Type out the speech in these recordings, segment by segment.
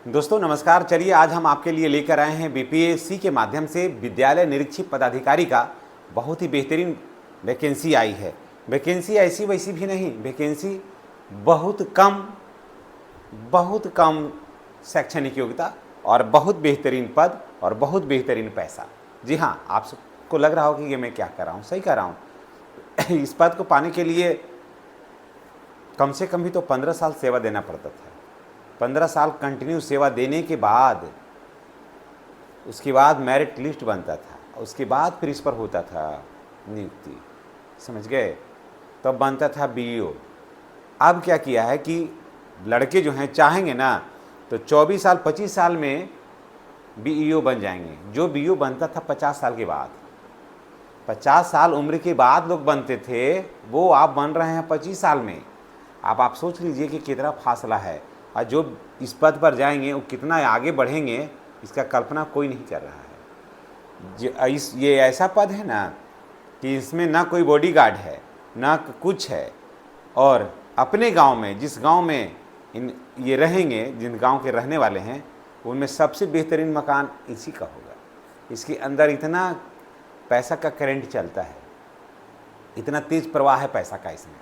दोस्तों नमस्कार। चलिए आज हम आपके लिए लेकर आए हैं बीपीएससी के माध्यम से विद्यालय निरीक्षक पदाधिकारी का बहुत ही बेहतरीन वैकेंसी आई है। वैकेंसी ऐसी वैसी भी नहीं, वैकेंसी बहुत कम शैक्षणिक योग्यता और बहुत बेहतरीन पद और बहुत बेहतरीन पैसा। जी हाँ, आपको लग रहा हो कि ये मैं क्या कर रहा हूँ, सही कर रहा हूँ। इस पद को पाने के लिए कम से कम भी तो 15 साल सेवा देना पड़ता था। 15 साल कंटिन्यू सेवा देने के बाद उसके बाद मेरिट लिस्ट बनता था, उसके बाद फिर इस पर होता था नियुक्ति, समझ गए। तब बनता था बीईओ। अब क्या किया है कि लड़के जो हैं चाहेंगे ना तो 24 साल 25 साल में बीईओ बन जाएंगे। जो बीईओ बनता था 50 साल के बाद, 50 साल उम्र के बाद लोग बनते थे, वो आप बन रहे हैं 25 साल में। अब आप सोच लीजिए कि कितना फासला है, और जो इस पद पर जाएंगे वो कितना आगे बढ़ेंगे, इसका कल्पना कोई नहीं कर रहा है। ये ऐसा पद है ना कि इसमें ना कोई बॉडीगार्ड है ना कुछ है, और अपने गांव में, जिस गांव में ये रहेंगे, जिन गांव के रहने वाले हैं, उनमें सबसे बेहतरीन मकान इसी का होगा। इसके अंदर इतना पैसा का करंट चलता है, इतना तेज प्रवाह है पैसा का इसमें।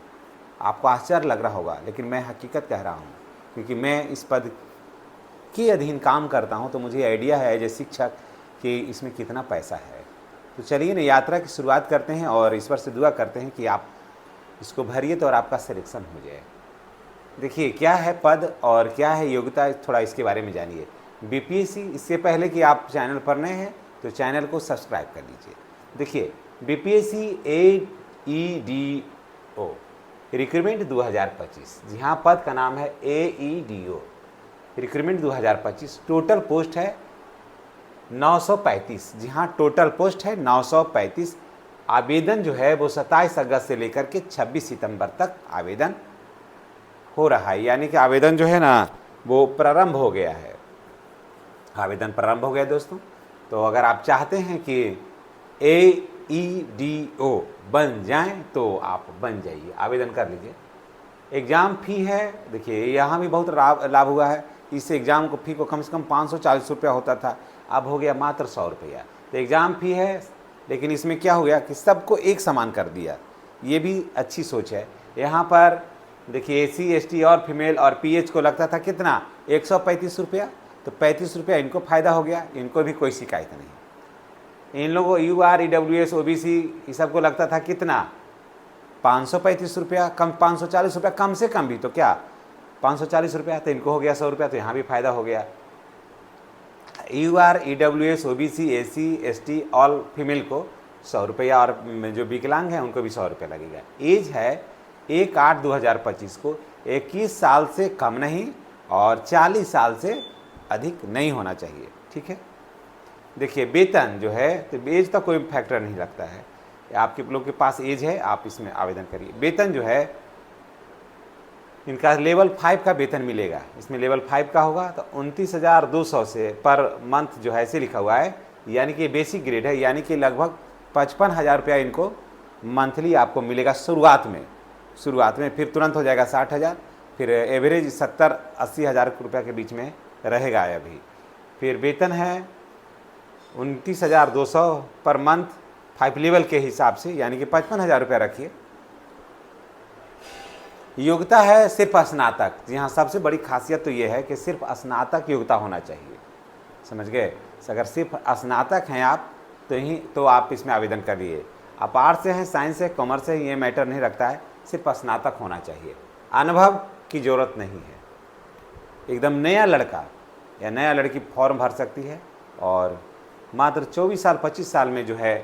आपको आश्चर्य लग रहा होगा, लेकिन मैं हकीकत कह रहा हूँ, क्योंकि मैं इस पद के अधीन काम करता हूँ, तो मुझे आइडिया है एज ए शिक्षक कि इसमें कितना पैसा है। तो चलिए ना यात्रा की शुरुआत करते हैं और ईश्वर से दुआ करते हैं कि आप इसको भरिए तो और आपका सिलेक्शन हो जाए। देखिए क्या है पद और क्या है योग्यता, थोड़ा इसके बारे में जानिए। बीपीएससी, इससे पहले कि आप चैनल पर नए हैं तो चैनल को सब्सक्राइब कर लीजिए। देखिए बीपीएससी AEDO रिक्रूटमेंट 2025, जी हाँ, पद का नाम है AEDO रिक्रूटमेंट 2025। टोटल पोस्ट है 935, जी हाँ, टोटल पोस्ट है 935। आवेदन जो है वो 27 अगस्त से लेकर के 26 सितंबर तक आवेदन हो रहा है, यानी कि आवेदन जो है ना वो प्रारंभ हो गया है। आवेदन प्रारंभ हो गया दोस्तों। तो अगर आप चाहते हैं कि AEDO बन जाएं तो आप बन जाइए, आवेदन कर लीजिए। एग्ज़ाम फ़ी है, देखिए यहाँ भी बहुत लाभ हुआ है। इस एग्ज़ाम को फ़ी को कम से कम 540 रुपया होता था, अब हो गया मात्र 100 रुपया। तो एग्ज़ाम फ़ी है, लेकिन इसमें क्या हो गया कि सबको एक समान कर दिया। ये भी अच्छी सोच है। यहाँ पर देखिए SC ST और फीमेल और PH को लगता था कितना, 135 रुपया, तो 35 रुपया इनको फ़ायदा हो गया, इनको भी कोई शिकायत नहीं। इन लोगों UR EWS OBC ये सबको लगता था कितना, 535 रुपया, कम 540 रुपया, कम से कम भी तो क्या 540 रुपया, तो इनको हो गया 100 रुपया, तो यहाँ भी फ़ायदा हो गया। UR EWS OBC SC ST all female को 100 रुपया, और जो विकलांग हैं उनको भी 100 रुपया लगेगा। एज है 1/8/2025 को 21 साल से कम नहीं और 40 साल से अधिक नहीं होना चाहिए, ठीक है। देखिए वेतन जो है, तो एज का कोई फैक्टर नहीं लगता है, आपके लोग के पास एज है, आप इसमें आवेदन करिए। वेतन जो है इनका लेवल 5 का वेतन मिलेगा, इसमें लेवल 5 का होगा, तो 29,200 से पर मंथ जो है ऐसे लिखा हुआ है, यानी कि बेसिक ग्रेड है, यानी कि लगभग 55,000 रुपया इनको मंथली आपको मिलेगा शुरुआत में। फिर तुरंत हो जाएगा 60,000, फिर एवरेज 70-80 हज़ार रुपया के बीच में रहेगा अभी। फिर वेतन है 29,200 पर मंथ 5 लेवल के हिसाब से, यानी कि 55,000 रुपया रखिए। योग्यता है सिर्फ स्नातक, जी हाँ, सबसे बड़ी खासियत तो ये है कि सिर्फ स्नातक योग्यता होना चाहिए, समझ गए। अगर सिर्फ स्नातक हैं आप तो आप इसमें आवेदन करिए। आप आर्ट्स से हैं, साइंस से, कॉमर्स से, ये मैटर नहीं रखता है, सिर्फ स्नातक होना चाहिए। अनुभव की ज़रूरत नहीं है। एकदम नया लड़का या नया लड़की फॉर्म भर सकती है, और मात्र 24 साल 25 साल में जो है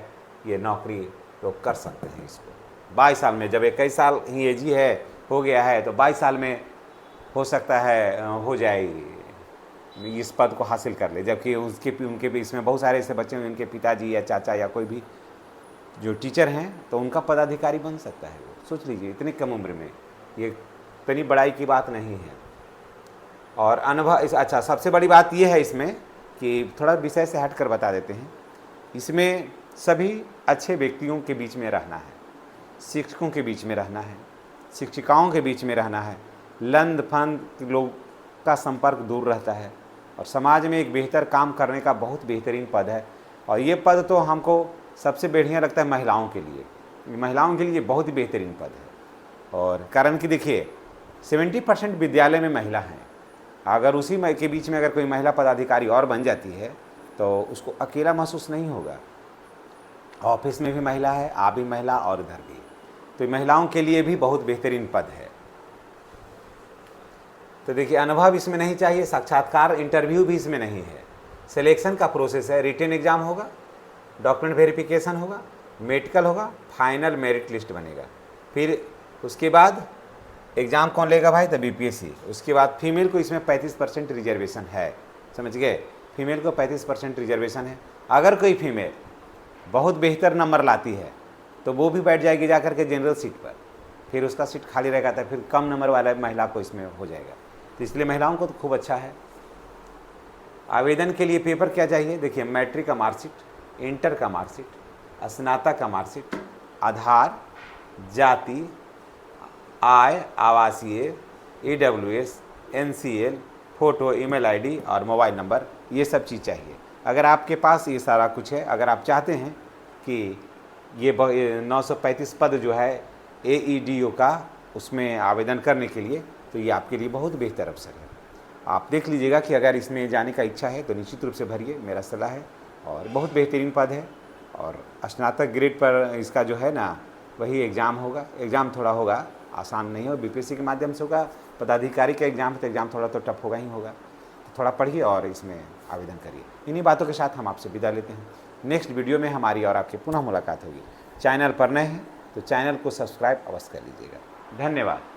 ये नौकरी लोग कर सकते हैं इसको। 22 साल में, जब 21 साल ही एज ही है, हो गया है, तो 22 साल में हो सकता है हो जाएगी, इस पद को हासिल कर ले। जबकि उनके भी इसमें बहुत सारे ऐसे बच्चे हैं, उनके पिताजी या चाचा या कोई भी जो टीचर हैं, तो उनका पदाधिकारी बन सकता है वो। सोच लीजिए इतनी कम उम्र में, ये इतनी बड़ाई की बात नहीं है। और अनुभव अच्छा, सबसे बड़ी बात ये है इसमें कि थोड़ा विषय से हट कर बता देते हैं, इसमें सभी अच्छे व्यक्तियों के बीच में रहना है, शिक्षकों के बीच में रहना है, शिक्षिकाओं के बीच में रहना है, लंद फंद लोग का संपर्क दूर रहता है, और समाज में एक बेहतर काम करने का बहुत बेहतरीन पद है। और ये पद तो हमको सबसे बढ़िया लगता है महिलाओं के लिए। महिलाओं के लिए बहुत ही बेहतरीन पद है। और कारण कि देखिए 70% विद्यालय में महिला हैं। अगर उसी के बीच में अगर कोई महिला पदाधिकारी और बन जाती है तो उसको अकेला महसूस नहीं होगा। ऑफिस में भी महिला है, आप भी महिला और इधर भी, तो महिलाओं के लिए भी बहुत बेहतरीन पद है। तो देखिए अनुभव इसमें नहीं चाहिए, साक्षात्कार इंटरव्यू भी इसमें नहीं है। सिलेक्शन का प्रोसेस है, रिटन एग्जाम होगा, डॉक्यूमेंट वेरिफिकेशन होगा, मेडिकल होगा, फाइनल मेरिट लिस्ट बनेगा। फिर उसके बाद एग्ज़ाम कौन लेगा भाई? तो बीपीएससी। उसके बाद फीमेल को इसमें 35% रिजर्वेशन है, समझ गए? फीमेल को 35% रिजर्वेशन है। अगर कोई फीमेल बहुत बेहतर नंबर लाती है तो वो भी बैठ जाएगी जा कर के जनरल सीट पर, फिर उसका सीट खाली रहेगा तो फिर कम नंबर वाला महिला को इसमें हो जाएगा। तो इसलिए महिलाओं को तो खूब अच्छा है। आवेदन के लिए पेपर क्या चाहिए? देखिए मैट्रिक का मार्कशीट, इंटर का मार्कशीट, स्नातक का मार्कशीट, आधार, जाति, आय, आवासीय, EWS, NCL, photo, email ID और मोबाइल नंबर, ये सब चीज़ चाहिए। अगर आपके पास ये सारा कुछ है, अगर आप चाहते हैं कि ये 935 पद जो है AEDO का उसमें आवेदन करने के लिए, तो ये आपके लिए बहुत बेहतर अवसर है। आप देख लीजिएगा कि अगर इसमें जाने का इच्छा है तो निश्चित रूप से भरिए, मेरा सलाह है। और बहुत बेहतरीन पद है और स्नातक ग्रेड पर इसका जो है ना वही एग्ज़ाम होगा। एग्ज़ाम थोड़ा होगा, आसान नहीं हो, बीपीएससी के माध्यम से होगा। पदाधिकारी का एग्ज़ाम है तो एग्ज़ाम थोड़ा तो टफ होगा ही होगा। तो थोड़ा पढ़िए और इसमें आवेदन करिए। इन्हीं बातों के साथ हम आपसे विदा लेते हैं। नेक्स्ट वीडियो में हमारी और आपकी पुनः मुलाकात होगी। चैनल पर नए हैं तो चैनल को सब्सक्राइब अवश्य कर लीजिएगा। धन्यवाद।